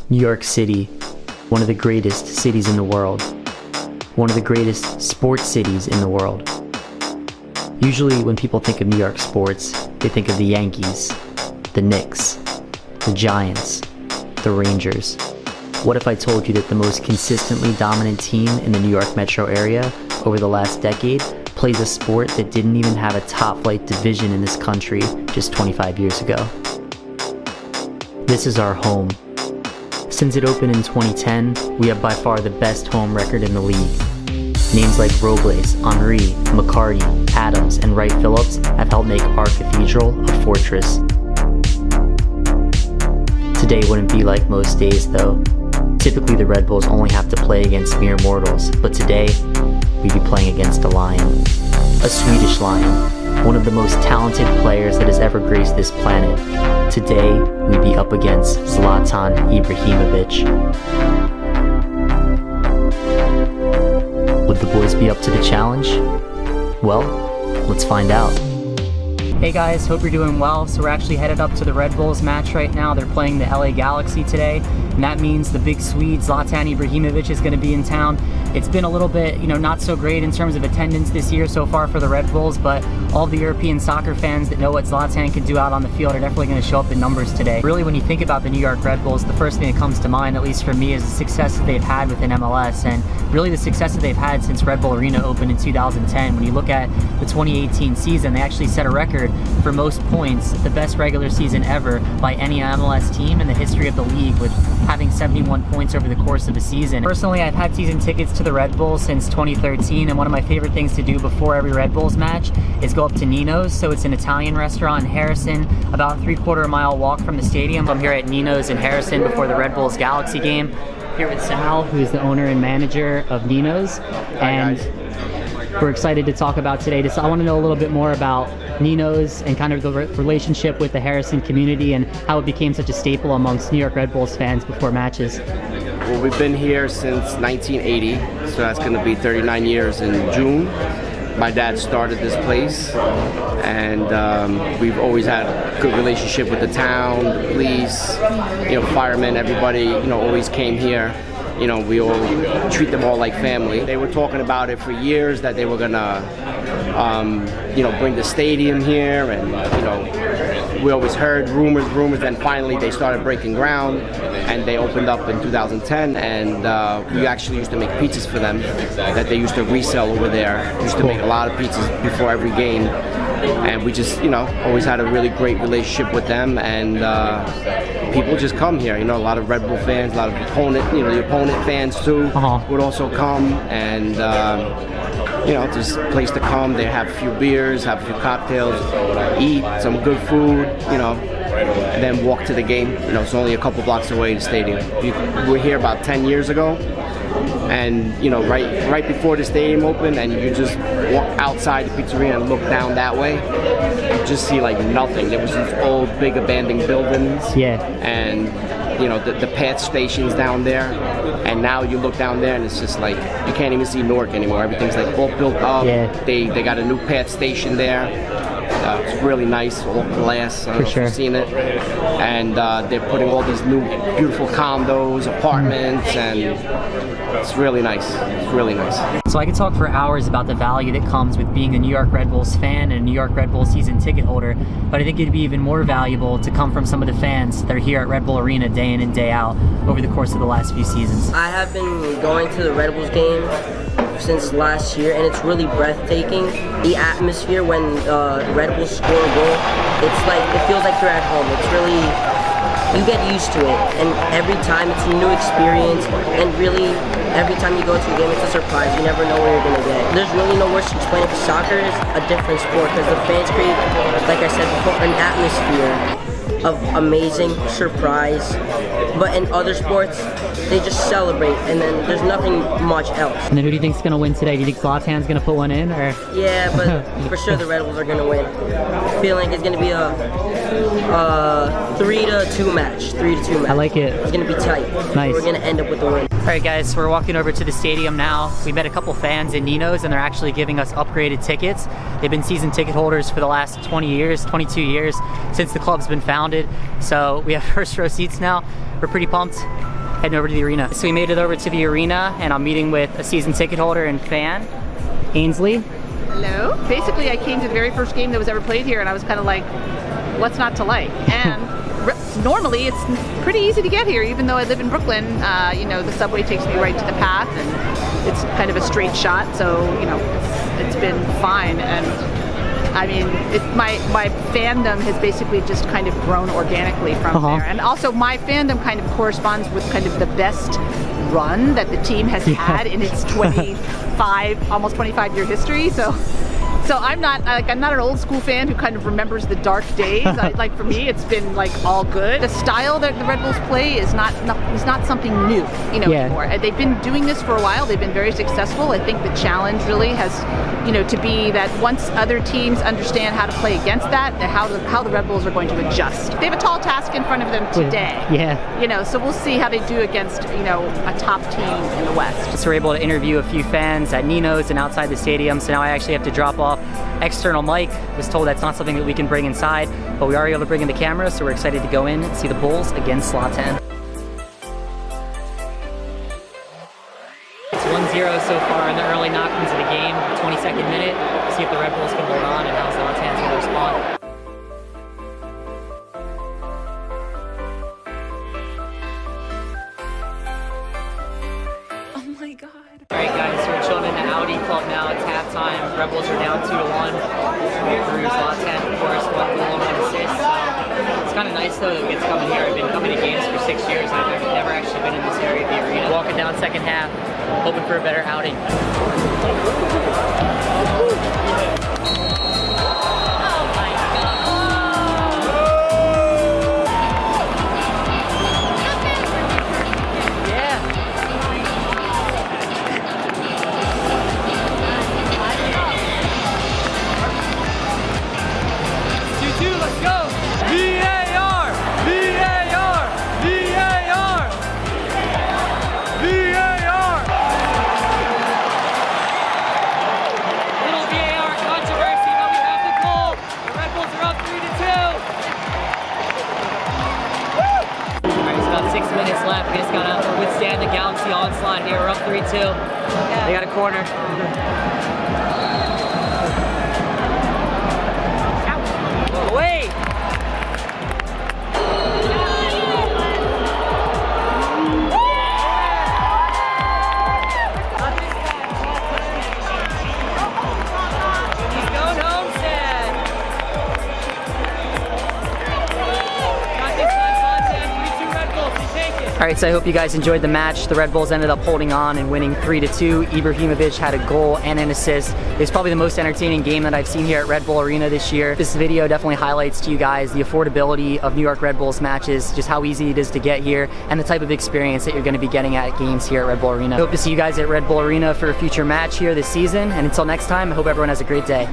New York City, one of the greatest cities in the world. One of the greatest sports cities in the world. Usually when people think of New York sports, they think of the Yankees, the Knicks, the Giants, the Rangers. What if I told you that the most consistently dominant team in the New York metro area over the last decade plays a sport that didn't even have a top-flight division in this country just 25 years ago? This is our home. Since it opened in 2010, we have by far the best home record in the league. Names like Robles, Henry, McCarty, Adams, and Wright Phillips have helped make our cathedral a fortress. Today wouldn't be like most days though. Typically the Red Bulls only have to play against mere mortals, but today we'd be playing against a lion. A Swedish lion, one of the most talented players that has ever graced this planet. Today we'd be up against Zlatan Ibrahimović. Would the boys be up to the challenge? Well, let's find out. Hey guys, hope you're doing well. So we're actually headed up to the Red Bulls match right now. They're playing the LA Galaxy today, and that means the big Swede Zlatan Ibrahimović is going to be in town. It's been a little bit, not so great in terms of attendance this year so far for the Red Bulls, but all the European soccer fans that know what Zlatan can do out on the field are definitely going to show up in numbers today. Really, when you think about the New York Red Bulls, the first thing that comes to mind, at least for me, is the success that they've had within MLS, and really the success that they've had since Red Bull Arena opened in 2010. When you look at the 2018 season, they actually set a record for most points, the best regular season ever by any MLS team in the history of the league, with having 71 points over the course of a season. Personally, I've had season tickets to the Red Bulls since 2013, and one of my favorite things to do before every Red Bulls match is go up to Ninos. So it's an Italian restaurant in Harrison, about a 3/4 mile walk from the stadium. I'm here at Ninos in Harrison before the Red Bulls Galaxy game. Here with Sal, who's the owner and manager of Ninos, and we're excited to talk about today. I want to know a little bit more about Ninos and kind of the relationship with the Harrison community and how it became such a staple amongst New York Red Bulls fans before matches. Well, we've been here since 1980, so that's going to be 39 years in June. My dad started this place, and we've always had a good relationship with the town, the police, firemen, everybody, always came here. We all treat them all like family. They were talking about it for years, that they were gonna, bring the stadium here, and we always heard rumors. Then finally they started breaking ground, and they opened up in 2010. And we actually used to make pizzas for them that they used to resell over there. Used to make a lot of pizzas before every game. And we just, always had a really great relationship with them, and people just come here. A lot of Red Bull fans, a lot of the opponent fans too would also come, and just a place to come. They have a few beers, have a few cocktails, eat some good food, and then walk to the game. It's only a couple blocks away to the stadium. We were here about 10 years ago. And right before the stadium opened, and you just walk outside the pizzeria and look down that way, you just see like nothing. There was these old big abandoned buildings, and the PATH stations down there, and now you look down there and it's just like you can't even see Newark anymore. Everything's like all built up. They got a new PATH station there. It's really nice, all glass. I don't know if you've seen it. And they're putting all these new beautiful condos, apartments, and it's really nice. It's really nice. So I could talk for hours about the value that comes with being a New York Red Bulls fan and a New York Red Bulls season ticket holder, but I think it'd be even more valuable to come from some of the fans that are here at Red Bull Arena day in and day out over the course of the last few seasons. I have been going to the Red Bulls games since last year, and it's really breathtaking. The atmosphere when the Red Bulls score a goal, it feels like you're at home. It's really, you get used to it, and every time it's a new experience, and really every time you go to a game it's a surprise. You never know where you're gonna get. There's really no words to explain it, because soccer is a different sport, because the fans create, like I said before, an atmosphere of amazing surprise. But in other sports, they just celebrate, and then there's nothing much else. And then who do you think's gonna win today? Do you think Zlatan's gonna put one in, or? Yeah, but for sure the Red Bulls are gonna win. I feel like it's gonna be a 3-2 match. 3-2 match. I like it. It's gonna be tight. Nice. We're gonna end up with the win. Alright guys, so we're walking over to the stadium now. We met a couple fans in Ninos, and they're actually giving us upgraded tickets. They've been season ticket holders for the last 20 years, 22 years since the club's been founded. surrounded. So we have first row seats now. We're pretty pumped. Heading over to the arena. So we made it over to the arena, and I'm meeting with a season ticket holder and fan, Ainsley. Hello. Basically, I came to the very first game that was ever played here, and I was kind of like, what's not to like? And normally it's pretty easy to get here, even though I live in Brooklyn. You know, the subway takes me right to the path, and it's kind of a straight shot, so you know, it's been fine. And I mean, my fandom has basically just kind of grown organically from there. And also my fandom kind of corresponds with kind of the best run that the team has had in its 25, almost 25-year history. So I'm not an old school fan who kind of remembers the dark days. Like for me, it's been like all good. The style that the Red Bulls play is not something new, you know, anymore. They've been doing this for a while. They've been very successful. I think the challenge really has, you know, to be that once other teams understand how to play against that, how the Red Bulls are going to adjust. They have a tall task in front of them today. You know, so we'll see how they do against, you know, a top team in the West. So we're able to interview a few fans at Ninos and outside the stadium. So now I actually have to drop off external mic. Was told that's not something that we can bring inside, but we are able to bring in the camera, so we're excited to go in and see the Bulls against Zlatan. It's 1-0 so far in the early knock-ins of the game, 22nd minute. See if the Red Bulls can hold on and how Zlatan's going to respond. Alright guys, so we're chilling in the Audi Club now. It's halftime. Red Bulls are down 2-1. Through Zlatan, of course, 1 goal and 1 assist. It's kind of nice though that we get to come in here. I've been coming to games for 6 years. I've never actually been in this area of the arena. Walking down second half, hoping for a better outing. Left. We just gotta withstand the Galaxy onslaught here. We're up 3-2. They got a corner. Wait! He's going home, Sad. Got this one, Zlatan. 3-2 Red Bulls. You take it. Alright, so I hope you guys enjoyed the match. The Red Bulls ended up holding on and winning 3-2. Ibrahimović had a goal and an assist. It's probably the most entertaining game that I've seen here at Red Bull Arena this year. This video definitely highlights to you guys the affordability of New York Red Bulls matches, just how easy it is to get here, and the type of experience that you're going to be getting at games here at Red Bull Arena. I hope to see you guys at Red Bull Arena for a future match here this season, and until next time, I hope everyone has a great day.